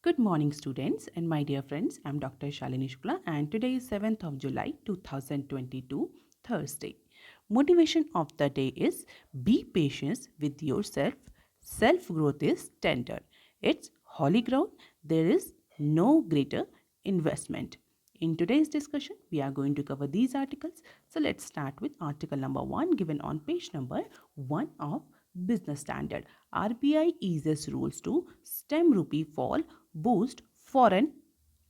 Good morning, students and my dear friends. I'm Dr. Shalini Shukla, and today is 7th of July 2022, Thursday. Motivation of the day is be patient with yourself. Self growth is tender. It's holy ground. There is no greater investment. In today's discussion, we are going to cover these articles. So let's start with article number 1 given on page number 1 of Business Standard. RBI eases rules to stem rupee fall, boost foreign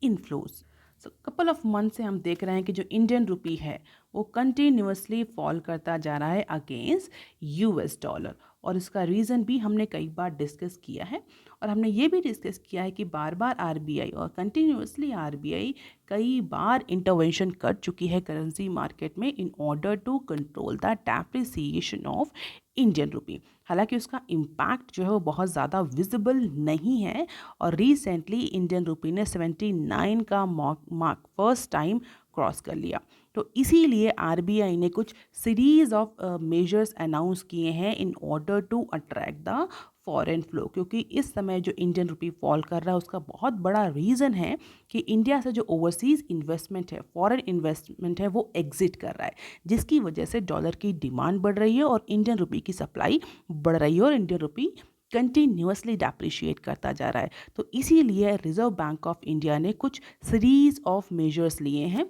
inflows. So couple of month से हम देख रहे हैं कि जो Indian rupee है वो continuously fall करता जा रहा है अगेंस्ट यूएस डॉलर, और इसका रीज़न भी हमने कई बार डिस्कस किया है। और हमने ये भी डिस्कस किया है कि बार बार आरबीआई और कंटिन्यूसली आरबीआई कई बार इंटरवेंशन कर चुकी है करेंसी मार्केट में in order to control the depreciation of Indian rupee. हालांकि उसका इम्पैक्ट जो है वो बहुत ज़्यादा विजिबल नहीं है, और रिसेंटली इंडियन रुपी ने 79 का मार्क फर्स्ट टाइम क्रॉस कर लिया। तो इसीलिए आरबीआई ने कुछ सीरीज ऑफ मेजर्स अनाउंस किए हैं in order to attract the foreign flow, क्योंकि इस समय जो इंडियन रुपी फॉल कर रहा है उसका बहुत बड़ा रीज़न है कि इंडिया से जो ओवरसीज़ इन्वेस्टमेंट है, फॉरेन इन्वेस्टमेंट है, वो एग्जिट कर रहा है, जिसकी वजह से डॉलर की डिमांड बढ़ रही है और इंडियन रुपी की सप्लाई बढ़ रही है और इंडियन रुपी कंटिन्यूसली डेप्रिशिएट करता जा रहा है। तो इसीलिए रिजर्व बैंक ऑफ इंडिया ने कुछ सीरीज ऑफ मेजर्स लिए हैं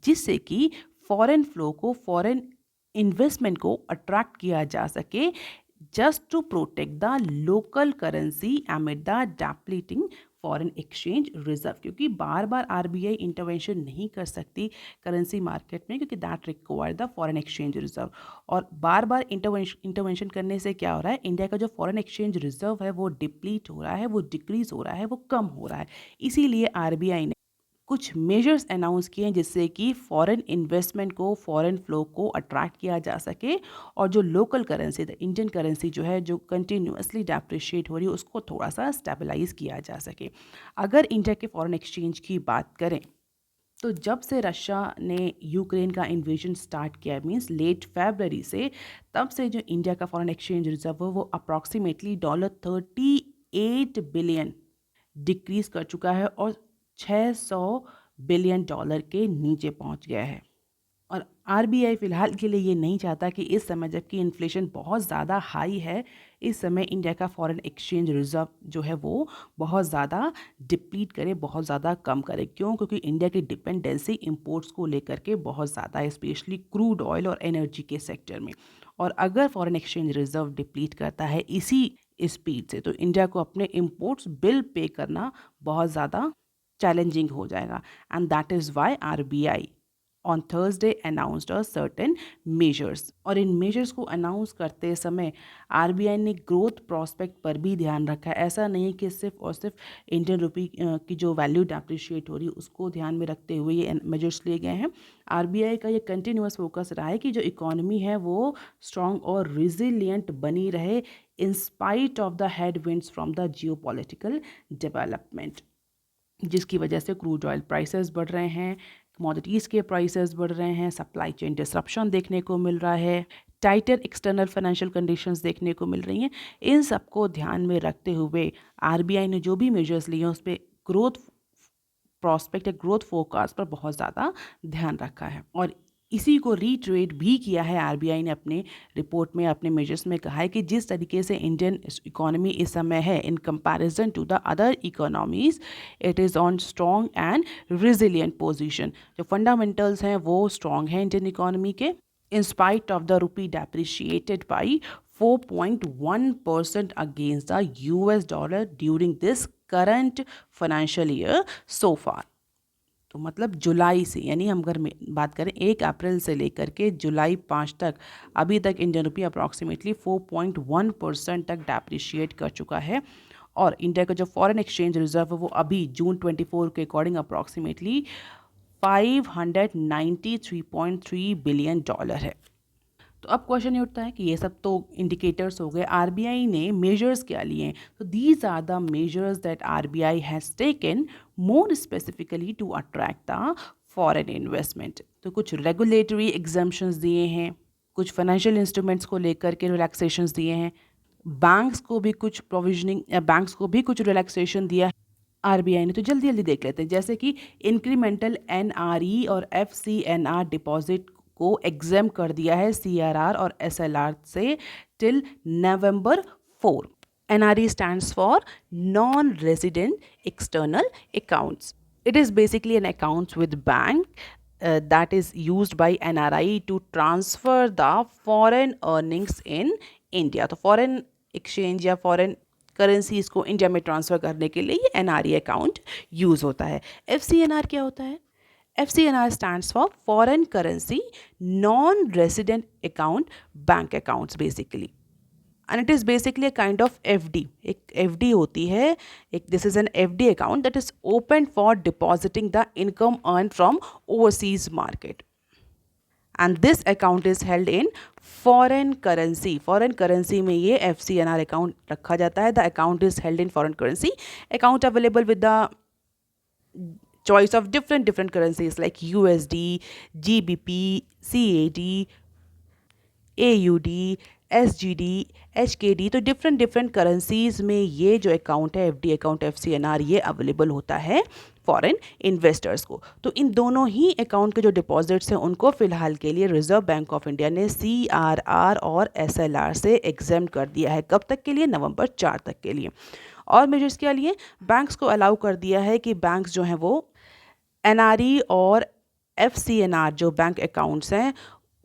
जिससे कि फॉरेन फ्लो को, फॉरेन इन्वेस्टमेंट को अट्रैक्ट किया जा सके, just to protect the local currency amid the depleting foreign exchange reserve. क्योंकि बार बार आरबीआई इंटरवेंशन नहीं कर सकती करेंसी मार्केट में, क्योंकि that require the foreign exchange reserve. और बार बार इंटरवेंशन करने से क्या हो रहा है, इंडिया का जो फॉरेन एक्सचेंज रिजर्व है वो डिप्लीट हो रहा है, वो डिक्रीज हो रहा है, वो कम हो रहा है। इसीलिए आरबीआई ने कुछ मेजर्स अनाउंस किए हैं जिससे कि फॉरेन इन्वेस्टमेंट को, फॉरेन फ्लो को अट्रैक्ट किया जा सके, और जो local currency, the Indian currency जो है जो कंटिन्यूसली डेप्रिशिएट हो रही है उसको थोड़ा सा स्टेबलाइज किया जा सके। अगर इंडिया के फॉरेन एक्सचेंज की बात करें तो जब से रशिया ने यूक्रेन का इन्वेजन स्टार्ट किया, मींस लेट फरवरी से, तब से जो इंडिया का फॉरेन एक्सचेंज रिजर्व है वो अप्रॉक्सीमेटली $38 बिलियन डिक्रीज कर चुका है और $600 बिलियन के नीचे पहुंच गया है। और आरबीआई फ़िलहाल के लिए ये नहीं चाहता कि इस समय जबकि इन्फ्लेशन बहुत ज़्यादा हाई है, इस समय इंडिया का फॉरेन एक्सचेंज रिजर्व जो है वो बहुत ज़्यादा डिप्लीट करे, बहुत ज़्यादा कम करे। क्यों? क्योंकि इंडिया की डिपेंडेंसी इंपोर्ट्स को लेकर के बहुत ज़्यादा है, स्पेशली क्रूड ऑयल और एनर्जी के सेक्टर में। और अगर फॉरेन एक्सचेंज रिजर्व डिप्लीट करता है इसी स्पीड से, तो इंडिया को अपने इंपोर्ट्स बिल पे करना बहुत ज़्यादा चैलेंजिंग हो जाएगा। And that is Y RBI on Thursday announced a certain measures. और इन मेजर्स को अनाउंस करते समय आरबीआई ने ग्रोथ प्रोस्पेक्ट पर भी ध्यान रखा है। ऐसा नहीं है कि सिर्फ और सिर्फ इंडियन रुपी की जो वैल्यू डेप्रिशिएट हो रही है उसको ध्यान में रखते हुए ये मेजर्स लिए गए हैं। आरबीआई का ये कंटिन्यूअस फोकस रहा है कि जो इकोनॉमी है वो स्ट्रॉन्ग और रिजिलियंट बनी रहे in spite of the headwinds from the geopolitical development, जिसकी वजह से क्रूड ऑयल प्राइसेस बढ़ रहे हैं, कमोडिटीज़ के प्राइसेस बढ़ रहे हैं, सप्लाई चेन डिसरप्शन देखने को मिल रहा है, टाइटर एक्सटर्नल फाइनेंशियल कंडीशंस देखने को मिल रही हैं। इन सबको ध्यान में रखते हुए आरबीआई ने जो भी मेजर्स लिए हैं उस पर ग्रोथ प्रॉस्पेक्ट या ग्रोथ फोरकास्ट पर बहुत ज़्यादा ध्यान रखा है। और इसी को रीट्रेट भी किया है आरबीआई ने अपने रिपोर्ट में, अपने मेजर्स में कहा है कि जिस तरीके से इंडियन इकोनॉमी इस समय है in comparison to the other economies, it is on strong and resilient position. जो फंडामेंटल्स हैं वो स्ट्रॉन्ग हैं इंडियन इकोनॉमी के, in spite of the rupee depreciated by 4.1% against the US dollar during this current financial year so far। तो मतलब जुलाई से, यानी हम अगर बात करें 1 अप्रैल से लेकर के जुलाई 5 तक, अभी तक इंडियन रुपी अप्रॉक्सीमेटली 4.1% तक डेप्रिशिएट कर चुका है। और इंडिया का जो फॉरेन एक्सचेंज रिजर्व है वो अभी जून 24 के अकॉर्डिंग अप्रॉक्सीमेटली $593.3 बिलियन है। तो अब क्वेश्चन ये उठता है कि ये सब तो इंडिकेटर्स हो गए, आरबीआई ने मेजर्स क्या लिए हैं? तो these are the measures that RBI has taken more specifically to attract the foreign investment. तो कुछ रेगुलेटरी एग्जम्पशंस दिए हैं, कुछ फाइनेंशियल इंस्ट्रूमेंट्स को लेकर के रिलैक्सेशंस दिए हैं, बैंक्स को भी कुछ प्रोविजनिंग, बैंक्स को भी कुछ रिलैक्सेशन दिया है, आरबीआई ने, तो जल्दी जल्दी देख लेते हैं। जैसे कि इंक्रीमेंटल एनआरई और एफसीएनआर डिपॉजिट को एग्जाम कर दिया है सीआरआर और एसएलआर से till November 4। NRE stands for non-resident external accounts. It is basically an account with bank that is used by NRI to transfer the foreign earnings in India. तो foreign exchange या foreign currencies को India में transfer करने के लिए ये NRE account use होता है। एफसीएनआर क्या होता है? FCNR stands for Foreign Currency Non-Resident Account Bank Accounts basically. And it is basically a kind of FD. एक FD होती है, this is an FD account that is opened for depositing the income earned from overseas market. And this account is held in foreign currency. Foreign currency में ये FCNR account रखा जाता है. The account is held in foreign currency. Account available with the choice of different currencies like USD, GBP, CAD, AUD, SGD, HKD। तो different currencies में ये जो account है FD अकाउंट FCNR ये अवेलेबल होता है फॉरेन इन्वेस्टर्स को। तो इन दोनों ही अकाउंट के जो डिपॉजिट्स हैं उनको फ़िलहाल के लिए रिजर्व बैंक ऑफ इंडिया ने CRR और SLR से एग्जाम कर दिया है। कब तक के लिए? November 4 तक के लिए। और मेजर्स के लिए बैंक्स को अलाउ कर दिया है कि बैंक्स जो हैं वो NRE और FCNR जो बैंक अकाउंट्स हैं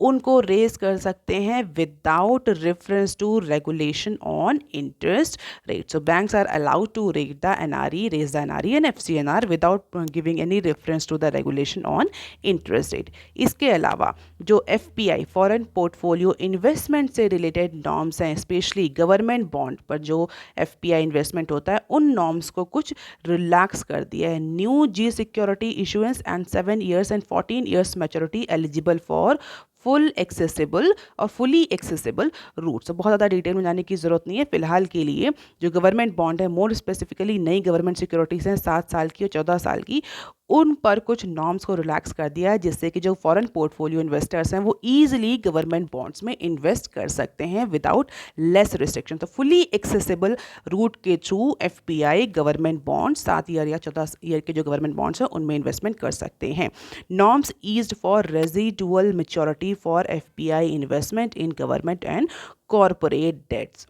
उनको रेज कर सकते हैं without reference to regulation on interest rate. So banks are allowed to raise the NRE and FCNR without giving any reference to the regulation on interest rate. इसके अलावा जो FPI foreign portfolio investment से related norms हैं, specially government bond पर जो FPI investment होता है उन नॉर्म्स को कुछ रिलैक्स कर दिया है। New G security issuances and 7 years and 14 years maturity eligible for full accessible और फुली एक्सेसिबल रूट। तो बहुत ज़्यादा डिटेल में जाने की ज़रूरत नहीं है। फिलहाल के लिए जो गवर्नमेंट बॉन्ड है, मोर स्पेसिफिकली नई गवर्नमेंट सिक्योरिटीज़ हैं 7 साल की और 14 साल की, उन पर कुछ नॉर्म्स को रिलैक्स कर दिया है जिससे कि जो फॉरेन पोर्टफोलियो इन्वेस्टर्स हैं वो ईजिली गवर्नमेंट बॉन्ड्स में इन्वेस्ट कर सकते हैं विदाउट लेस रिस्ट्रिक्शन। तो फुली एक्सेसिबल रूट के through FPI government bond 7 year या 14 ईयर के जो गवर्नमेंट बॉन्ड्स हैं उनमें इन्वेस्टमेंट कर सकते हैं। Norms eased for residual maturity for FPI investment in government and corporate debts.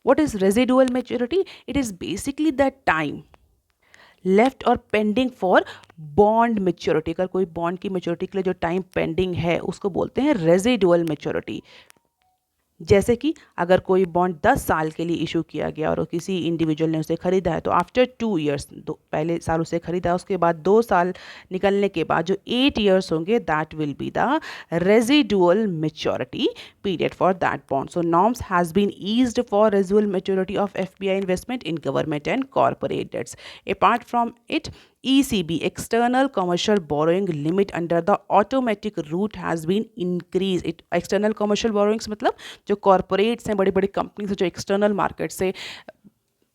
What is residual maturity? It is basically that time left और pending for bond maturity. अगर कोई बॉन्ड की maturity के लिए जो टाइम पेंडिंग है उसको बोलते हैं रेजिडुअल मेच्योरिटी। जैसे कि अगर कोई बॉन्ड 10 साल के लिए इशू किया गया और किसी इंडिविजुअल ने उसे खरीदा है तो आफ्टर 2 years, पहले साल उसे खरीदा, उसके बाद 2 साल निकलने के बाद जो 8 years होंगे that will be the residual maturity period for that bond. So norms has been eased for residual maturity of FPI investment in government and corporate debts. Apart from it ECB external commercial borrowing limit under the automatic route has been increased। external commercial borrowings मतलब जो corporates हैं, बड़ी बड़ी companies हैं जो external market से,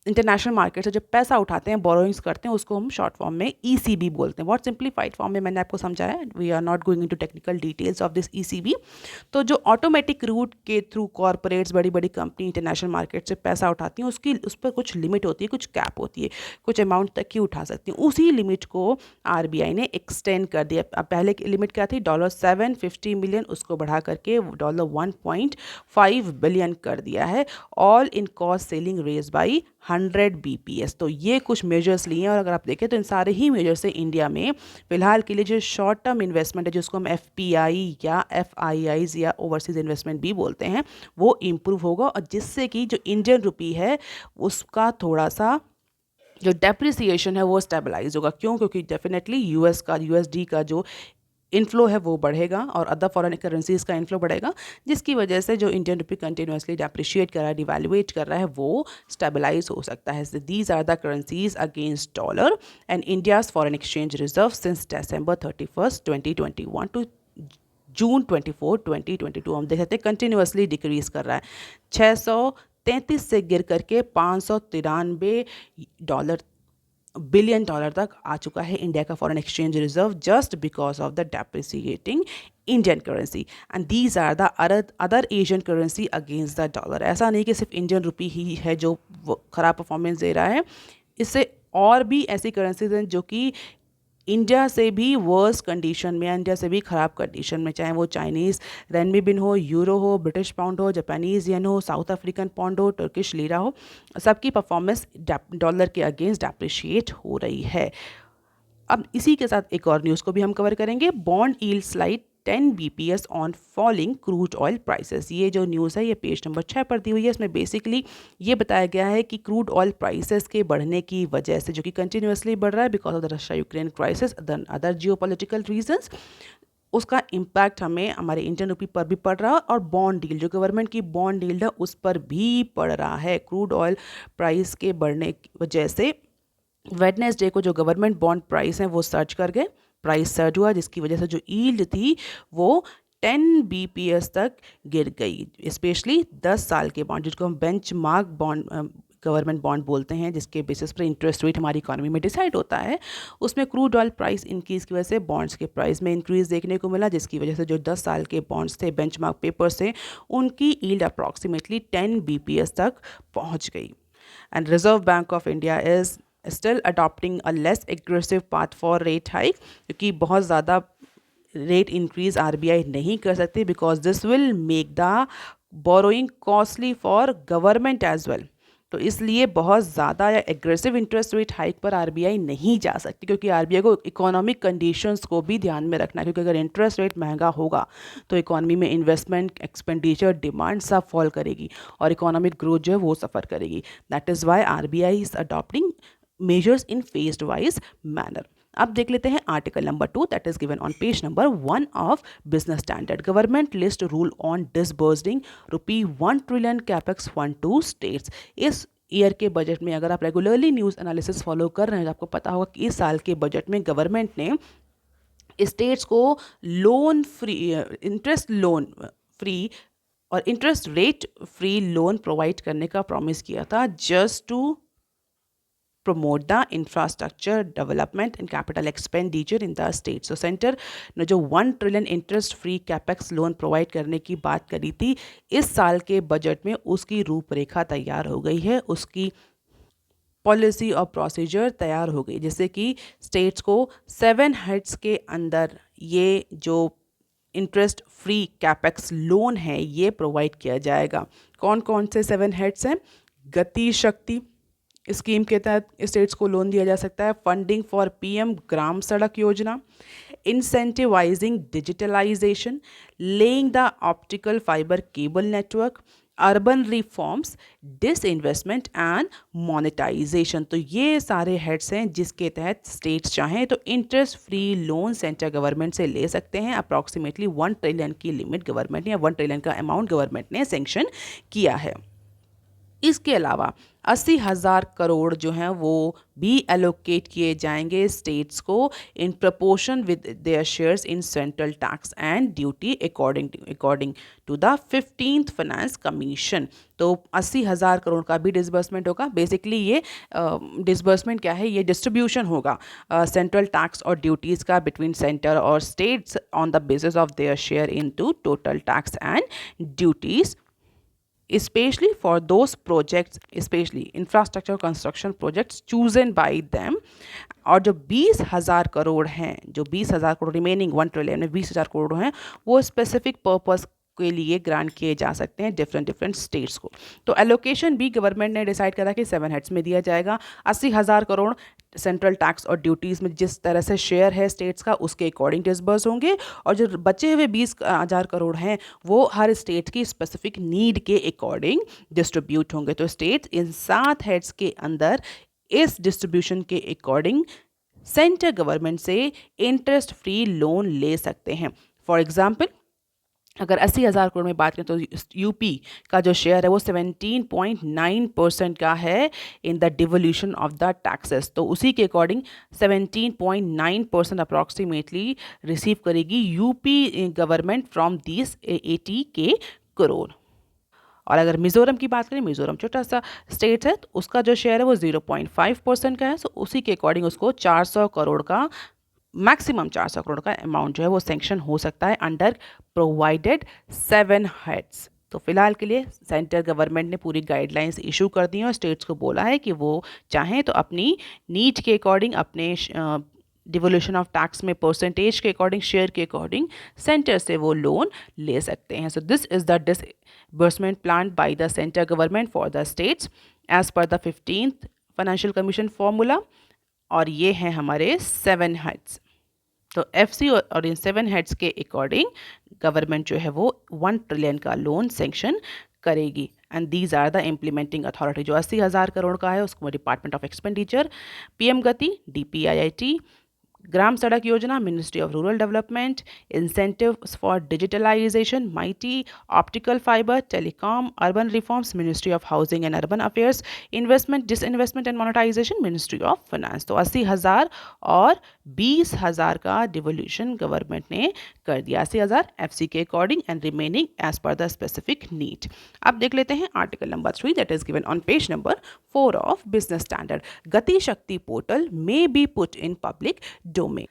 international market से जब पैसा उठाते हैं, बोरोइंग्स करते हैं, उसको हम शॉर्ट फॉर्म में ECB बोलते हैं। बहुत सिंप्लीफाइड फॉर्म में मैंने आपको समझाया, we are not going into technical details of this ECB। तो जो ऑटोमेटिक रूट के थ्रू कॉरपोरेट्स, बड़ी बड़ी कंपनी इंटरनेशनल मार्केट से पैसा उठाती हैं उस पर कुछ लिमिट होती है, कुछ कैप होती है, कुछ अमाउंट तक ही उठा सकती हैं। उसी लिमिट को RBI ने एक्सटेंड कर दिया। अब पहले की लिमिट क्या थी? $750 million, उसको बढ़ा करके $1.5 billion कर दिया है। All in cost ceiling raise by 100 BPS। तो ये कुछ मेजर्स लिए हैं और अगर आप देखें तो इन सारे ही मेजर से इंडिया में फिलहाल के लिए जो शॉर्ट टर्म इन्वेस्टमेंट है, जिसको हम FPI या FIIs या ओवरसीज इन्वेस्टमेंट भी बोलते हैं, वो इम्प्रूव होगा और जिससे कि जो इंडियन रुपी है उसका थोड़ा सा जो डेप्रिसिएशन है वो स्टेबलाइज होगा। क्यों? क्योंकि डेफिनेटली USD का जो इनफ्लो है वो बढ़ेगा और अदर फॉरेन करेंसीज का इनफ्लो बढ़ेगा, जिसकी वजह से जो इंडियन रुपी कंटिन्यूसली डेप्रिशिएट कर रहा है, डिवैल्यूएट कर रहा है, वो स्टेबलाइज हो सकता है। These are the currencies against dollar and India's foreign exchange reserve since December 31, 2021 to June 24, 2022। हम देख सकते हैं कंटिन्यूसली डिक्रीज कर रहा है। 633 से गिर करके $593 बिलियन तक आ चुका है इंडिया का foreign exchange reserve, just because of the depreciating Indian currency and these are the other Asian currency against the dollar. ऐसा नहीं कि सिर्फ इंडियन रुपी ही है जो ख़राब परफॉर्मेंस दे रहा है, इससे और भी ऐसी करेंसीज हैं जो कि इंडिया से भी वर्स कंडीशन में, इंडिया से भी ख़राब कंडीशन में, चाहे वो चाइनीज़ रेनमिबिन हो, यूरो हो, ब्रिटिश पाउंड हो, जापानीज़ येन हो, साउथ अफ्रीकन पाउंड हो, टर्किश लीरा हो, सबकी परफॉर्मेंस डॉलर के अगेंस्ट डेप्रिशिएट हो रही है। अब इसी के साथ एक और न्यूज़ को भी हम कवर करेंगे। Bond yield slide 10 BPS on falling crude oil prices. ये जो न्यूज़ है ये पेज नंबर 6 पर दी हुई है। इसमें बेसिकली ये बताया गया है कि क्रूड ऑयल प्राइसेस के बढ़ने की वजह से, जो कि कंटिन्यूसली बढ़ रहा है because of the Russia Ukraine crisis, other geopolitical reasons, उसका इम्पैक्ट हमें हमारे इंडियन रुपी पर भी पड़ रहा है और बॉन्ड डील, जो गवर्नमेंट की बॉन्ड डील है, उस पर भी पड़ रहा है। क्रूड ऑयल प्राइस के बढ़ने की वजह से वेडनेसडे को जो गवर्नमेंट बॉन्ड प्राइस हैं वो सर्च कर गए, प्राइस सर्च हुआ, जिसकी वजह से जो यील्ड थी वो 10 BPS तक गिर गई। स्पेशली 10 साल के बॉन्ड, जिसको हम बेंचमार्क बॉन्ड गवर्नमेंट बॉन्ड बोलते हैं, जिसके बेसिस पर इंटरेस्ट रेट हमारी इकोनॉमी में डिसाइड होता है, उसमें क्रूड ऑयल प्राइस इंक्रीज की वजह से बॉन्ड्स के प्राइस में इंक्रीज देखने को मिला, जिसकी वजह से जो 10 साल के बॉन्ड्स थे, बेंचमार्क पेपर्स थे, उनकी यील्ड अप्रॉक्सीमेटली 10 BPS तक पहुंच गई। And reserve bank of India is still adopting a less aggressive path for rate hike, क्योंकि बहुत ज़्यादा रेट इंक्रीज RBI नहीं कर सकती, because this will make the borrowing costly for government as well. तो इसलिए बहुत ज़्यादा या एग्रेसिव इंटरेस्ट रेट हाइक पर RBI नहीं जा सकती, क्योंकि RBI को इकोनॉमिक कंडीशंस को भी ध्यान में रखना है, क्योंकि अगर इंटरेस्ट रेट महंगा होगा तो इकोनॉमी में इन्वेस्टमेंट, एक्सपेंडिचर, डिमांड सब फॉल करेगी और इकोनॉमिक ग्रोथ जो है वो सफ़र करेगी। That is why RBI is adopting measures in phased wise manner. अब देख लेते हैं article number 2 that is given on page number 1 of business standard. Government list rule on disbursing ₹1 trillion capex fund to states. इस year के budget में, अगर आप regularly news analysis follow कर रहे हैं तो आपको पता होगा कि इस साल के बजट में गवर्नमेंट ने स्टेट्स को loan free, interest loan free और interest rate free loan provide करने का प्रॉमिस किया था, just to promote the infrastructure development and capital expenditure in the state. So center ने जो 1 trillion interest free capex loan provide करने की बात करी थी, इस साल के बजट में उसकी रूपरेखा तैयार हो गई है, उसकी पॉलिसी और प्रोसीजर तैयार हो गई, जैसे कि स्टेट्स को 7 हेड्स के अंदर ये जो इंटरेस्ट फ्री कैपेक्स लोन है ये प्रोवाइड किया जाएगा। कौन कौन से 7 हेड्स हैं? गति शक्ति स्कीम के तहत स्टेट्स को लोन दिया जा सकता है। Funding for PM Gram Sadak Yojana, incentivising digitalisation, laying the optical fibre cable network, urban reforms, disinvestment and monetisation. तो ये सारे हेड्स हैं जिसके तहत स्टेट्स चाहें तो interest free loan central government से ले सकते हैं। अप्रॉक्सीमेटली 1 ट्रिलियन की लिमिट गवर्नमेंट ने, या 1 ट्रिलियन का अमाउंट गवर्नमेंट ने सेंक्शन किया है। इसके अलावा 80,000 करोड़ जो हैं वो भी एलोकेट किए जाएंगे स्टेट्स को in proportion with their shares in central tax and duty according to the 15th finance commission. तो 80,000 करोड़ का भी डिसबर्समेंट होगा। बेसिकली ये डिसबर्समेंट क्या है? ये डिस्ट्रीब्यूशन होगा सेंट्रल टैक्स और ड्यूटीज़ का बिटवीन सेंटर और states on the basis of their share in to total tax and duties, especially for those projects, especially infrastructure construction projects chosen by them। और जो 20,000 करोड़ हैं, जो 20,000 करोड़ रिमेनिंग 1 ट्रिलियन में 20,000 करोड़ हैं, वो स्पेसिफिक पर्पस के लिए ग्रांट किए जा सकते हैं डिफरेंट स्टेट्स को। तो एलोकेशन भी गवर्नमेंट ने डिसाइड करा कि 7 हेड्स में दिया जाएगा। 80,000 करोड़ सेंट्रल टैक्स और ड्यूटीज़ में जिस तरह से शेयर है स्टेट्स का उसके अकॉर्डिंग डिसबर्स होंगे, और जो बचे हुए 20,000 करोड़ हैं वो हर स्टेट की स्पेसिफिक नीड के अकॉर्डिंग डिस्ट्रीब्यूट होंगे। तो स्टेट्स इन 7 हेड्स के अंदर इस डिस्ट्रीब्यूशन के अकॉर्डिंग सेंट्रल गवर्नमेंट से इंटरेस्ट फ्री लोन ले सकते हैं। फॉर एग्जाम्पल, अगर 80,000 करोड़ में बात करें तो यूपी का जो शेयर है वो 17.9% का है in the devolution of the taxes. तो उसी के अकॉर्डिंग 17.9% अप्रॉक्सीमेटली रिसीव करेगी UP government from this 80K crore. और अगर मिज़ोरम की बात करें, मिज़ोरम छोटा सा स्टेट है तो उसका जो शेयर है वो 0.5% का है। सो उसी के अकॉर्डिंग उसको 400 करोड़ का, मैक्सिमम 400 करोड़ का अमाउंट जो है वो सेंक्शन हो सकता है अंडर प्रोवाइडेड 7 हेड्स। तो फिलहाल के लिए सेंट्रल गवर्नमेंट ने पूरी गाइडलाइंस इशू कर दी हैं और स्टेट्स को बोला है कि वो चाहें तो अपनी नीड के अकॉर्डिंग, अपने डिवोल्यूशन ऑफ टैक्स में परसेंटेज के अकॉर्डिंग, शेयर के अकॉर्डिंग सेंटर से वो लोन ले सकते हैं. So this is the disbursement plan by the central government for the states as per the 15th financial commission formula. और ये हैं हमारे 7 हेड्स. तो एफसी और इन 7 हेड्स के अकॉर्डिंग गवर्नमेंट जो है वो 1 ट्रिलियन का लोन सेंक्शन करेगी. And these are the implementing authority. जो 80,000 करोड़ का है उसको department of expenditure, PM Gati DPIIT, Gram Sadak Yojana ministry of rural development, incentives for digitalisation MeitY, optical fibre telecom, urban reforms ministry of housing and urban affairs, investment disinvestment and monetisation ministry of finance. तो 80,000 और 20,000 का devolution government ने कर दिया. 80,000 FC के according and remaining as per the specific need. अब देख लेते हैं article number 3 that is given on page number 4 of business standard. Gati Shakti portal may be put in public domain.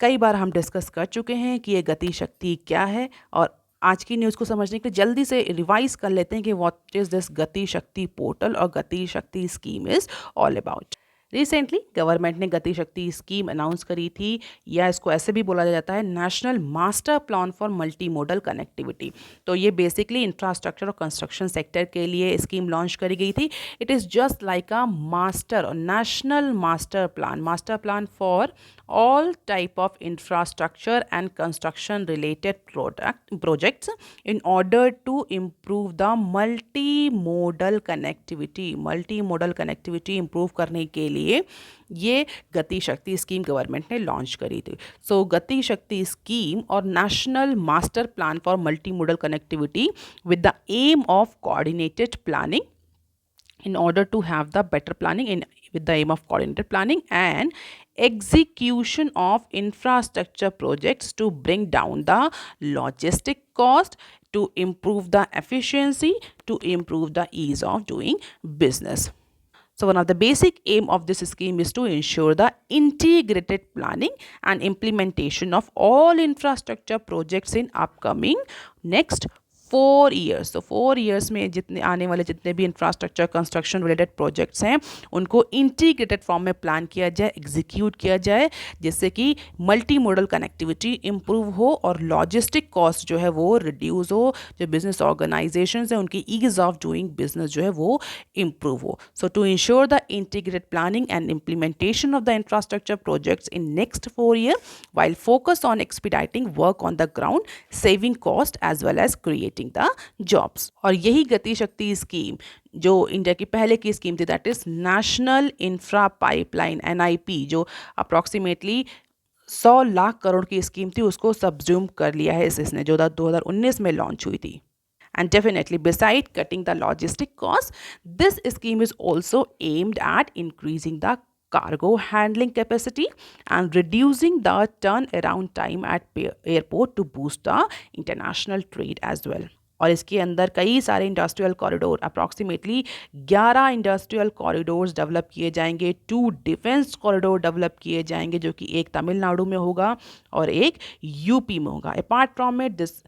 कई बार हम डिस्कस कर चुके हैं कि ये गति शक्ति क्या है, और आज की न्यूज़ को समझने के लिए जल्दी से रिवाइज कर लेते हैं कि व्हाट इज दिस गति शक्ति पोर्टल और गति Shakti scheme is all about. Recently government ने गति शक्ति स्कीम अनाउंस करी थी, या इसको ऐसे भी बोला जाता है national master plan for multi modal connectivity. तो ये बेसिकली इंफ्रास्ट्रक्चर और कंस्ट्रक्शन सेक्टर के लिए स्कीम लॉन्च करी गई थी. It is just like a master और national master plan for all type of infrastructure and construction related projects in order to improve the multimodal connectivity improve करने के लिए ये गति शक्ति स्कीम गवर्नमेंट ने लॉन्च करी थी. सो गति शक्ति स्कीम और national master plan for multi modal connectivity with the aim of coordinated planning in order to have the better planning with the aim of coordinated planning and execution of infrastructure projects to bring down the logistic cost, to improve the efficiency, to improve the ease of doing business. So one of the basic aim of this scheme is to ensure the integrated planning and implementation of all infrastructure projects in upcoming next 4 years. तो 4 years में जितने आने वाले जितने भी infrastructure construction related projects हैं उनको integrated form में प्लान किया जाए, एग्जीक्यूट किया जाए, जिससे कि मल्टी मोडल कनेक्टिविटी इंप्रूव हो और लॉजिस्टिक कॉस्ट जो है वो रिड्यूस हो. जो बिजनेस ऑर्गेनाइजेशंस हैं उनकी ईज ऑफ डूइंग बिजनेस जो है वो इंप्रूव हो. So to ensure the integrated planning and implementation of the infrastructure projects in next 4 years while focus on expediting work on the ground, saving cost as well as creating the jobs. और यही गति Shakti scheme जो India की पहले की scheme थी that is national infra pipeline NIP, जो approximately 100 lakh crore की स्कीम थी, उसको सब्ज्यूम कर लिया है इसने, जो 2019 में लॉन्च हुई थी. And definitely, beside cutting the logistic costs, this scheme is also aimed at increasing the cargo handling capacity and reducing the turnaround time at airport to boost the international trade as well. और इसके अंदर कई सारे industrial corridor, approximately 11 industrial corridors develop किए जाएंगे, 2 defence corridor develop किए जाएंगे, जो कि एक तमिलनाडु में होगा और एक यूपी में होगा. Apart from it, this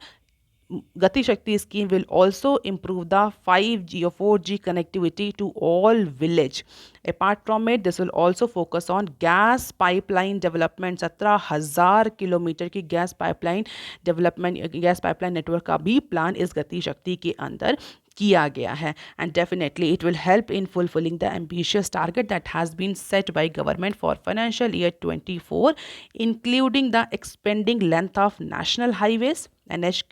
Gati Shakti scheme will also improve the 5G or 4G connectivity to all village. Apart from it, this will also focus on gas pipeline development. 17,000 kilometre की gas pipeline development, gas pipeline network का भी plan इस गति शक्ति के अंदर किया गया है. And definitely it will help in fulfilling the ambitious target that has been set by government for financial year 24, including the expanding length of national highways NH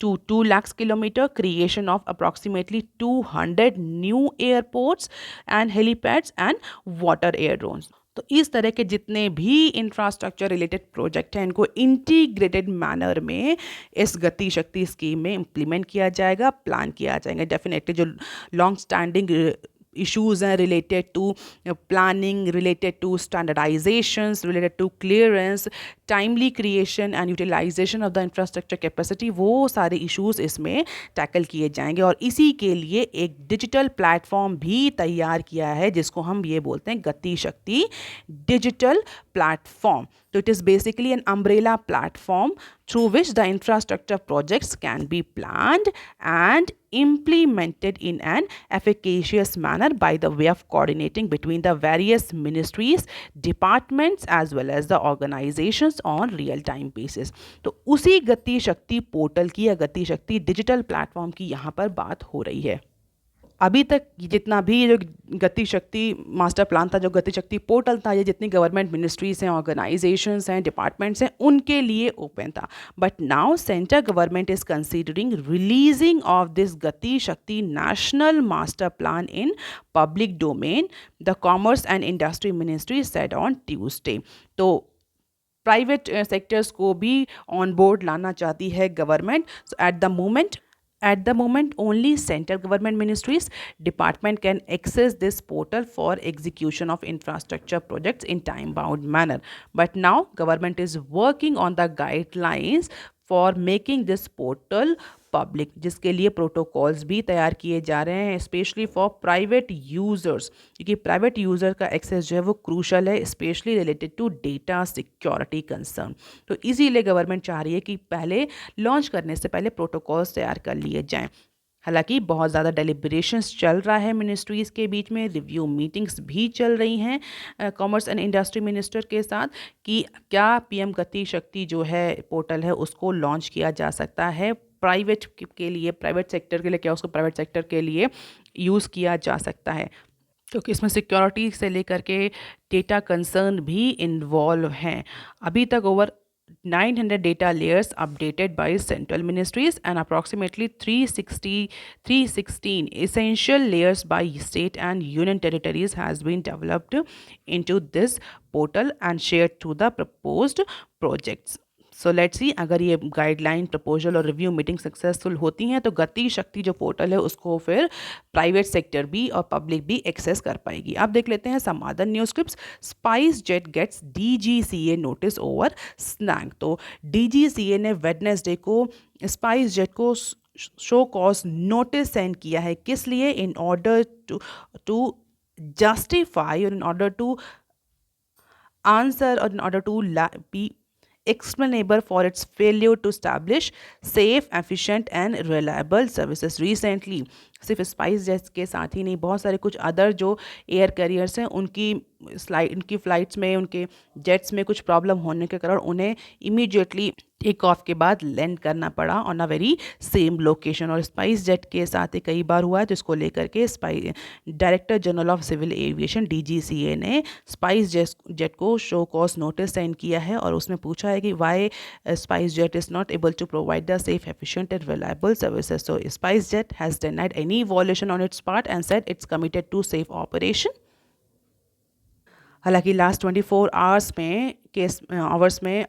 to 2 lakhs kilometer, creation of approximately 200 new airports and helipads and water air drones. तो इस तरह के जितने भी infrastructure related project हैं इनको integrated manner में इस गति शक्ति स्कीम में इम्प्लीमेंट किया जाएगा, प्लान किया जाएगा. डेफिनेटली जो long standing issues are related to planning, related to standardizations, related to clearance, timely creation and utilisation of the infrastructure capacity, वो सारे इश्यूज इसमें टैकल किए जाएंगे। और इसी के लिए एक डिजिटल प्लेटफॉर्म भी तैयार किया है जिसको हम ये बोलते हैं गति शक्ति डिजिटल प्लेटफॉर्म। तो it is basically an umbrella platform through which the infrastructure projects can be planned and implemented in an efficacious manner by the way of coordinating between the various ministries, departments as well as the organizations on real time basis। तो उसी गति Shakti portal की या गति शक्ति digital platform की यहाँ पर बात हो रही है। अभी तक जितना भी जो गति शक्ति मास्टर प्लान था, जो गति शक्ति पोर्टल था, ये जितनी गवर्नमेंट मिनिस्ट्रीज़ हैं, ऑर्गेनाइजेशंस हैं, डिपार्टमेंट्स हैं, उनके लिए ओपन था। But now central government is considering releasing of this गति शक्ति national master plan in public domain, the commerce and industry ministry said on Tuesday. तो प्राइवेट सेक्टर्स को भी ऑन बोर्ड लाना चाहती है government. So At the moment, only central government ministries department can access this portal for execution of infrastructure projects in time-bound manner. But now, government is working on the guidelines for making this portal public, जिसके लिए protocols भी तैयार किए जा रहे हैं specially for private users, क्योंकि private user का एक्सेस जो है वो क्रूशल है, specially related to data security concern. तो इसीलिए गवर्नमेंट चाह रही है कि पहले लॉन्च करने से पहले प्रोटोकॉल्स तैयार कर लिए जाएँ। हालांकि बहुत ज़्यादा डेलिब्रेशंस चल रहा है मिनिस्ट्रीज़ के बीच में, रिव्यू मीटिंग्स भी चल रही हैं कॉमर्स एंड इंडस्ट्री मिनिस्टर के साथ कि क्या पीएम गति शक्ति जो है पोर्टल है उसको लॉन्च किया जा सकता है प्राइवेट के लिए, प्राइवेट सेक्टर के लिए, क्या उसको प्राइवेट सेक्टर के लिए यूज़ किया जा सकता है, क्योंकि इसमें सिक्योरिटी से लेकर के डेटा कंसर्न भी इन्वॉल्व हैं। अभी तक over 900 data layers updated by central ministries and approximately 316 essential layers by state and union territories has been developed into this portal and shared to the proposed projects। So let's see, अगर ये guideline proposal और review meeting successful होती हैं तो गति शक्ति जो portal है उसको फिर प्राइवेट सेक्टर भी और पब्लिक भी एक्सेस कर पाएगी। अब देख लेते हैं some other news clips. SpiceJet gets DGCA notice over snack. तो डीजीसीए ने वेडनेसडे को स्पाइस जेट को शो कॉज नोटिस सेंड किया है। किस लिए? इन ऑर्डर टू जस्टिफाई और इन ऑर्डर टू आंसर और in order to be explainable for its failure to establish safe, efficient and reliable services recently। सिर्फ स्पाइस जेट्स के साथ ही नहीं, बहुत सारे कुछ अदर जो एयर कैरियर्स हैं उनकी फ़्लाइट्स में, उनके जेट्स में कुछ प्रॉब्लम होने के कारण उन्हें इमीडिएटली टेक ऑफ के बाद लैंड करना पड़ा on a very same location. और स्पाइस जेट के साथ ही कई बार हुआ है, जिसको लेकर के director general of civil aviation DGCA ने स्पाइस जेट को शो कॉज नोटिस सेंड किया है और उसमें पूछा है कि why SpiceJet is not able to provide the safe, efficient and reliable services. So SpiceJet has denied any violation on its part and said it's committed to safe operation। हालांकि last 24 hours में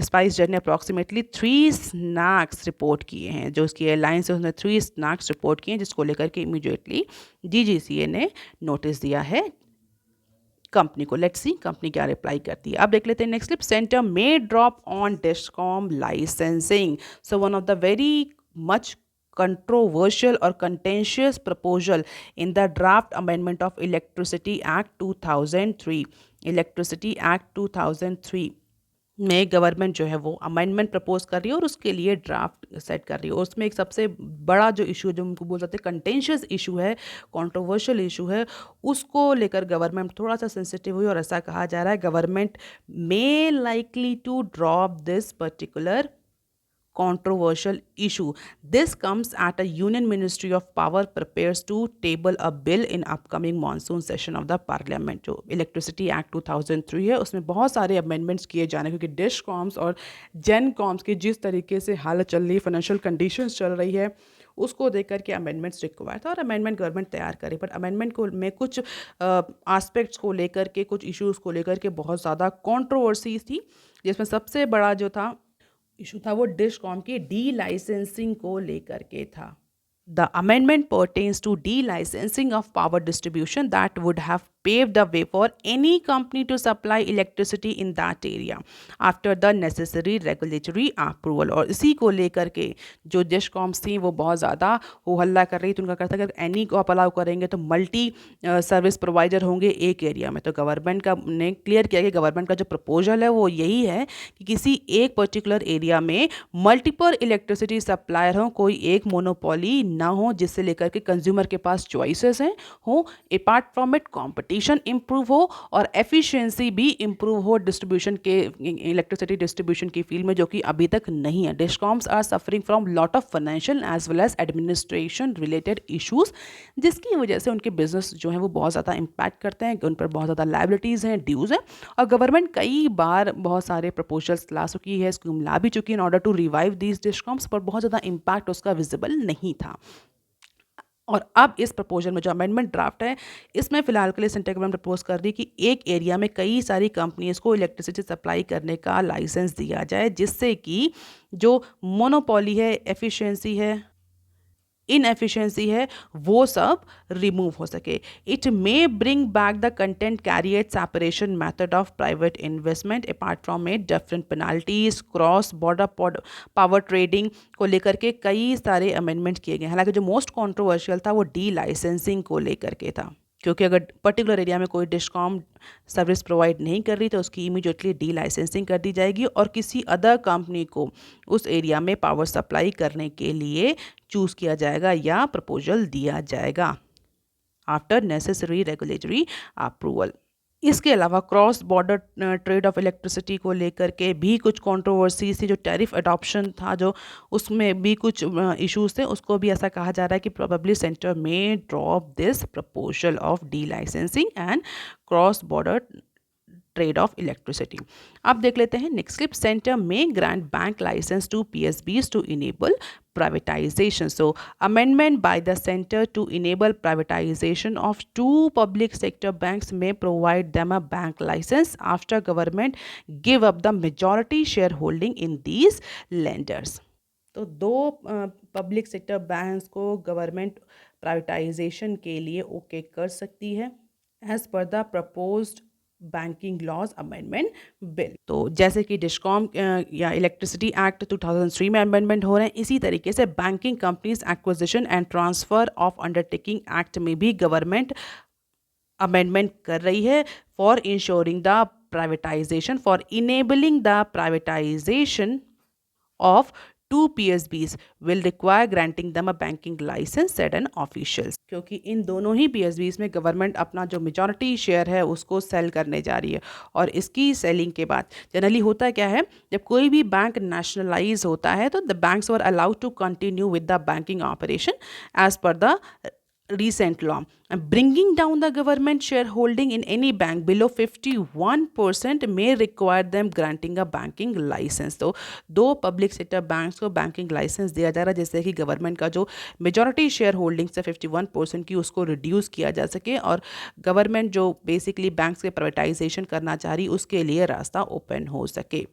spice jet ने approximately 3 snacks report किए हैं। जो उसकी airlines है उसने 3 snacks report किए हैं, जिसको लेकर के इमीडिएटली डीजीसीए ने नोटिस दिया है कंपनी को। लेट्स सी कंपनी क्या रिप्लाई करती है। अब देख लेते हैं next clip. Centre may drop on discom licensing. So one of the very much controversial or contentious proposal in the draft amendment of Electricity Act 2003 Electricity Act 2003 में government जो है वो अमेंडमेंट प्रपोज कर रही है और उसके लिए ड्राफ्ट सेट कर रही है। और उसमें एक सबसे बड़ा जो इशू जो उनको बोल सकते हैं कंटेंशियस इशू है, कंट्रोवर्शियल इशू है, उसको लेकर गवर्नमेंट थोड़ा सा सेंसिटिव हुई और ऐसा कहा जा रहा है government may likely to drop this particular controversial issue। This comes at a Union Ministry of Power prepares to table a bill in upcoming monsoon session of the Parliament। जो इलेक्ट्रिसिटी एक्ट 2003 है उसमें बहुत सारे amendments किए जाने, क्योंकि discoms और जेनकॉम्स की जिस तरीके से हालत चल रही है, फाइनेंशियल कंडीशंस चल रही है, उसको देख करके अमेंडमेंट्स रिक्वायर था और अमेंडमेंट गवर्नमेंट तैयार करे। बट अमेंडमेंट को में कुछ एस्पेक्ट्स को लेकर के, कुछ इश्यूज़ को लेकर के बहुत ज़्यादा कॉन्ट्रोवर्सीज थी, जिसमें सबसे बड़ा जो था इशू था वो डिस्कॉम की डी लाइसेंसिंग को लेकर के था। The amendment pertains to delicensing of power distribution that would have pave the way for any company to supply electricity in that area after the necessary regulatory approval। और इसी को लेकर के जो डिस्कॉम्स थी वो बहुत ज़्यादा हो हल्ला कर रही थी। उनका कहता है अगर एनी को आप अलाउ करेंगे तो मल्टी सर्विस प्रोवाइडर होंगे एक एरिया में। तो गवर्नमेंट का ने क्लियर किया कि गवर्नमेंट का जो प्रपोजल है वो यही है कि किसी एक पर्टिकुलर एरिया में मल्टीपल इलेक्ट्रिसिटी सप्लायर हो, कोई एक मोनोपोली ना हो, जिससे लेकर के कंज्यूमर के पास चॉइसेस हैं हो। Apart from it competition improve हो और एफिशिएंसी भी इंप्रूव हो डिस्ट्रीब्यूशन के इलेक्ट्रिसिटी डिस्ट्रीब्यूशन की फील्ड में, जो कि अभी तक नहीं है। Discoms are suffering from lot of financial as well as administration related issues, जिसकी वजह से उनके बिजनेस जो है वो बहुत ज़्यादा इम्पैक्ट करते हैं, उन पर बहुत ज़्यादा लाइबिलिटीज़ हैं, ड्यूज़ हैं। और गवर्नमेंट कई बार बहुत सारे प्रपोजल्स ला चुकी है, स्कीम ला भी चुकी है in order to revive these discoms, पर बहुत ज़्यादा इम्पैक्ट उसका विजिबल नहीं था। और अब इस प्रपोजल में जो अमेंडमेंट ड्राफ्ट है, इसमें फिलहाल के लिए सेंट्रल गवर्नमेंट प्रपोज कर दी कि एक एरिया में कई सारी कंपनीज को इलेक्ट्रिसिटी सप्लाई करने का लाइसेंस दिया जाए, जिससे कि जो मोनोपोली है, एफिशिएंसी है, इनएफिशिएंसी है, वो सब रिमूव हो सके। It may bring back the content carrier separation method of private investment. Apart from it different penalties, cross border power trading को लेकर के कई सारे अमेंडमेंट किए गए। हालांकि जो मोस्ट कॉन्ट्रोवर्शियल था वो डी लाइसेंसिंग को लेकर के था, क्योंकि अगर पर्टिकुलर एरिया में कोई डिस्कॉम सर्विस प्रोवाइड नहीं कर रही तो उसकी इमीडिएटली डी लाइसेंसिंग कर दी जाएगी और किसी अदर कंपनी को उस एरिया में पावर सप्लाई करने के लिए चूज़ किया जाएगा या प्रपोजल दिया जाएगा आफ्टर नेसेसरी रेगुलेटरी अप्रूवल। इसके अलावा cross border trade of electricity को लेकर के भी कुछ कंट्रोवर्सी थी। जो टैरिफ अडॉप्शन था, जो उसमें भी कुछ इश्यूज थे, उसको भी ऐसा कहा जा रहा है कि probably centre may drop this proposal of delicensing and cross border trade of electricity. अब देख लेते हैं next clip. Centre may grant bank licence to PSBs to enable privatization. So, amendment by the center to enable privatization of two public sector banks may provide them a bank license after government give up the majority shareholding in these lenders. तो दो public sector banks को government privatisation के लिए okay कर सकती है as per the proposed banking laws amendment bill. तो जैसे कि डिस्कॉम या इलेक्ट्रिसिटी एक्ट 2003 में अमेंडमेंट हो रहे हैं, इसी तरीके से banking companies acquisition and transfer of undertaking act में भी गवर्नमेंट अमेंडमेंट कर रही है for ensuring the privatisation, for enabling the privatisation of two PSBs will require granting them a banking license, said an official। क्योंकि इन दोनों ही PSBs में government अपना जो मेजॉरिटी शेयर है उसको सेल करने जा रही है। और इसकी सेलिंग के बाद जनरली होता क्या है, जब कोई भी बैंक नेशनलाइज होता है तो the banks were allowed to continue with the banking operation as per the recent law, bringing down the government shareholding in any bank below 51% may require them granting a banking license। तो दो public sector banks को banking licence दिया जा रहा है, जैसे कि government का जो मेजॉरिटी शेयर होल्डिंग से 51% की उसको रिड्यूस किया जा सके और गवर्नमेंट जो बेसिकली बैंक्स के प्राइवेटाइजेशन करना चाह रही उसके लिए रास्ता ओपन हो सके।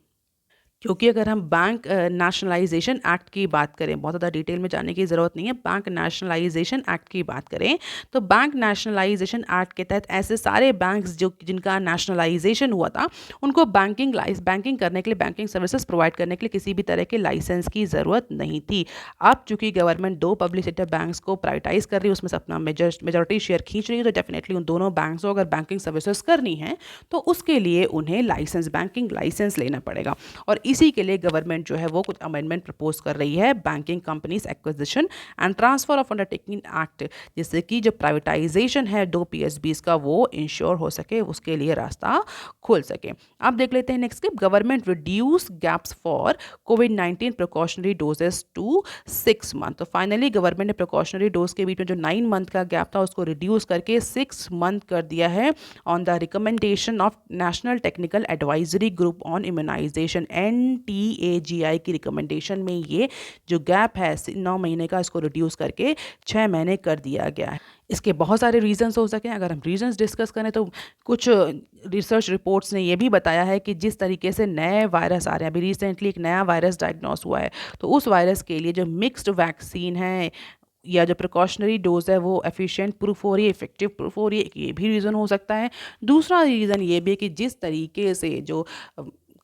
क्योंकि अगर हम बैंक नेशनलाइजेशन एक्ट की बात करें, बहुत ज़्यादा डिटेल में जाने की ज़रूरत नहीं है, बैंक नेशनलाइजेशन एक्ट की बात करें तो बैंक नेशनलाइजेशन एक्ट के तहत ऐसे सारे बैंक्स जो जिनका नेशनलाइजेशन हुआ था उनको बैंकिंग करने के लिए, बैंकिंग सर्विसेज प्रोवाइड करने के लिए किसी भी तरह के लाइसेंस की ज़रूरत नहीं थी। अब चूँकि गवर्नमेंट दो पब्लिक सेक्टर बैंक्स को प्राइवेटाइज कर रही है, उसमें से अपना मेजॉरिटी शेयर खींच रही है, तो डेफिनेटली उन दोनों बैंक्स को अगर बैंकिंग सर्विसेज करनी है तो उसके लिए उन्हें बैंकिंग लाइसेंस लेना पड़ेगा। और इसी के लिए गवर्नमेंट जो है वो कुछ अमेंडमेंट प्रपोज कर रही है banking companies acquisition and transfer of undertaking act, जिससे कि जो प्राइवेटाइजेशन है दो PSBs का वो इंश्योर हो सके, उसके लिए रास्ता खुल सके। अब देख लेते हैं next clip. Government reduce gaps for कोविड-19 प्रिकॉशनरी डोजेस टू 6 मंथ। तो फाइनली गवर्नमेंट ने प्रिकॉशनरी डोज के बीच में जो 9 मंथ का गैप था उसको रिड्यूस करके 6 मंथ कर दिया है on the recommendation of national technical advisory group on immunisation NTAGI की रिकमेंडेशन में ये जो गैप है 9 महीने का, इसको रिड्यूस करके 6 महीने कर दिया गया है। इसके बहुत सारे रीजंस हो सके। अगर हम रीजंस डिस्कस करें तो कुछ रिसर्च रिपोर्ट्स ने ये भी बताया है कि जिस तरीके से नए वायरस आ रहे हैं, अभी रिसेंटली एक नया वायरस डायग्नोस हुआ है, तो उस वायरस के लिए जो मिक्स्ड वैक्सीन है या जो प्रिकॉशनरी डोज है वो एफिशिएंट प्रूफ हो रही है, इफेक्टिव प्रूफ हो रही है, ये भी रीज़न हो सकता है। दूसरा रीज़न ये भी है कि जिस तरीके से जो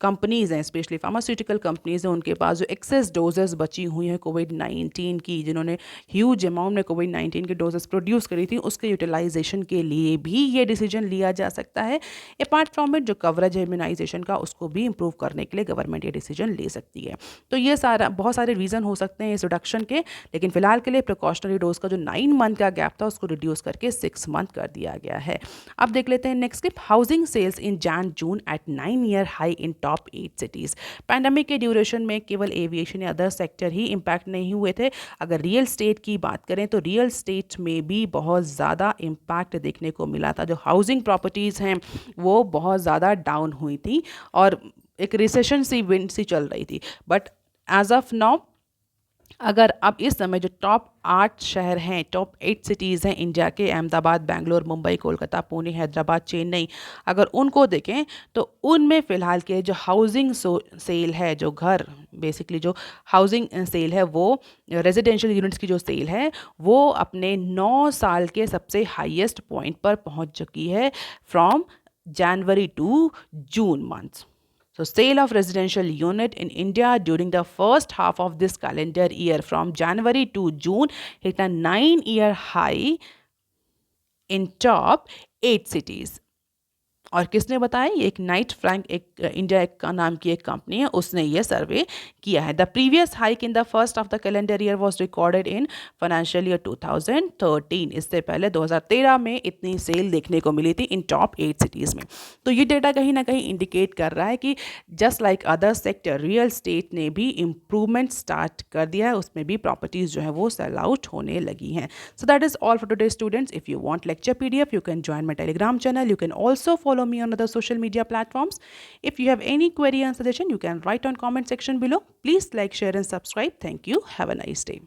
कंपनीज़ हैं, स्पेशली फार्मास्यूटिकल कंपनीज़ हैं, उनके पास जो एक्सेस डोजेस बची हुई हैं कोविड-19 की, जिन्होंने ह्यूज अमाउंट में कोविड-19 की डोजेस प्रोड्यूस करी थी, उसके यूटिलाइजेशन के लिए भी ये डिसीजन लिया जा सकता है। अपार्ट फ्रॉम इट, जो कवरेज है इम्यूनाइजेशन का, उसको भी इम्प्रूव करने के लिए गवर्नमेंट ये डिसीजन ले सकती है। तो ये बहुत सारे रीज़न हो सकते हैं इस रिडक्शन के, लेकिन फिलहाल के लिए प्रिकॉशनरी डोज का जो 9 मंथ का गैप था उसको रिड्यूस करके 6 मंथ कर दिया गया है। अब देख लेते हैं next clip. Housing sales in June at 9-year high in top 8 cities. Pandemic के ड्यूरेशन में केवल एविएशन या अदर सेक्टर ही इम्पैक्ट नहीं हुए थे। अगर रियल स्टेट की बात करें तो रियल स्टेट में भी बहुत ज़्यादा इम्पैक्ट देखने को मिला था। जो हाउसिंग प्रॉपर्टीज़ हैं वो बहुत ज़्यादा डाउन हुई थी और एक रिसेशन सी विंड सी चल रही थी। बट एज ऑफ नाउ, अगर अब इस समय जो टॉप 8 शहर हैं, टॉप 8 सिटीज़ हैं इंडिया के, अहमदाबाद, बेंगलोर, मुंबई, कोलकाता, पुणे, हैदराबाद, चेन्नई, अगर उनको देखें तो उनमें फ़िलहाल के जो हाउसिंग सेल है, जो घर बेसिकली जो हाउसिंग सेल है, वो रेजिडेंशियल यूनिट्स की जो सेल है वो अपने 9 साल के सबसे हाईएस्ट पॉइंट पर पहुंच चुकी है from January to June months. So, sale of residential unit in India during the first half of this calendar year from January to June hit a 9-year high in top 8 cities. और किसने बताया? ये एक Knight Frank, एक India एक का नाम की एक कंपनी है, उसने ये सर्वे किया है। The previous hike in the first of the calendar year was recorded in financial year 2013। इससे पहले 2013 में इतनी सेल देखने को मिली थी इन टॉप 8 सिटीज़ में। तो ये डेटा कहीं ना कहीं इंडिकेट कर रहा है कि just like other sector, real estate ने भी इम्प्रूवमेंट स्टार्ट कर दिया है, उसमें भी प्रॉपर्टीज़ जो है वो सेल आउट होने लगी हैं। So that is all for today students. If you want lecture PDF, you can join my Telegram channel. You can also follow me on other social media platforms. If you have any query and suggestion, you can write on comment section below. Please like, share and subscribe. Thank you. Have a nice day.